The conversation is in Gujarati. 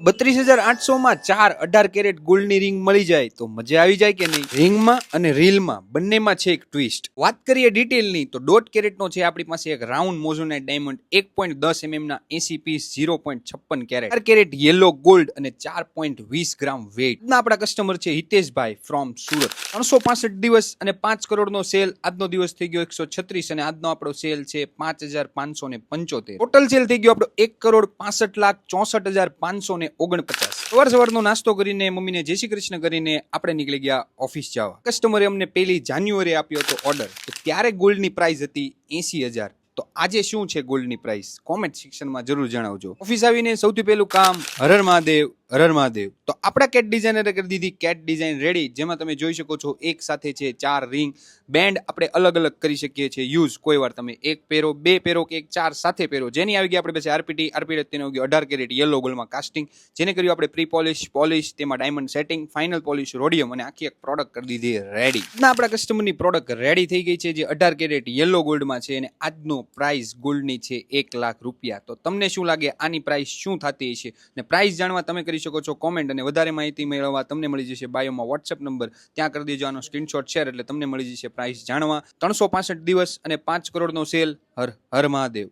32,800 માં 18 કેરેટ ગોલ્ડની રિંગ મળી જાય તો મજા આવી જાય કે નહીં? રિંગમાં અને રીલમાં બંનેમાં છે એક ટ્વિસ્ટ. વાત કરીએ ડિટેલની તો 1.5 કેરેટનો છે આપણી પાસે એક રાઉન્ડ મોઝોનાઇટ ડાયમંડ 1.10 mm ના 80 piece 0.56 carat 4 carat yellow gold અને 4.20 ગ્રામ વેઇટ. આપણા કસ્ટમર છે હિતેશભાઈ ફ્રોમ સુરત. 365 દિવસ અને 5 કરોડનો સેલ. આજનો દિવસ થઈ ગયો 136 અને આજનો આપણો સેલ છે 5,575. ટોટલ સેલ થઈ ગયો આપણો 1,65,64,549. સવારનો નાસ્તો કરીને મમ્મીને જય શ્રી કૃષ્ણ કરીને આપણે નીકળી ગયા ઓફિસ જવા. કસ્ટમરે અમને 1 જાન્યુઆરી આપ્યો હતો ઓર્ડર. ત્યારે ગોલ્ડની પ્રાઇસ હતી 80,000. તો આજે શું છે ગોલ્ડની પ્રાઇસ? કોમેન્ટ સેક્શનમાં જરૂર જણાવજો. ઓફિસ આવીને સૌથી પહેલું કામ હર હર મહાદેવ હર હર મહાદેવ. તો આપણા કેટ ડિઝાઇનરે કરી દીધી કેટ ડિઝાઇન રેડી, જેમાં તમે જોઈ શકો છો એક સાથે છે 4 રિંગ. બેન્ડ આપણે અલગ અલગ કરી શકીએ છીએ યુઝ. કોઈ વાર તમે એક પહેરો, 2 પહેરો કે એક 4 સાથે પહેરો. જેની આવી ગઈ આપણે પાસે આરપીટી તેને આવી ગયું 18 કેરેટ યેલો ગોલ્ડમાં કાસ્ટિંગ, જેને કર્યું આપણે પ્રી પોલિશ, તેમાં diamond setting, final polish, rhodium અને આખી એક પ્રોડક્ટ કરી દીધી રેડી. આપણા કસ્ટમરની પ્રોડક્ટ રેડી થઈ ગઈ છે જે 18 કેરેટ યેલો ગોલ્ડમાં છે અને આજનો પ્રાઇસ ગોલ્ડની છે 1 લાખ રૂપિયા. તો તમને શું લાગે આની પ્રાઇસ શું થતી હશે? ને પ્રાઇસ જાણવા તમે કરી શકો છો કોમેન્ટ, અને વધારે માહિતી મેળવવા તમને મળી જશે બાયોમાં વોટ્સએપ નંબર, ત્યાં કરી દેજો આનો સ્ક્રીનશોટ શેર, એટલે તમને મળી જશે પ્રાઇસ જાણવા. 365 દિવસ અને 5 કરોડનો સેલ. હર હર મહાદેવ.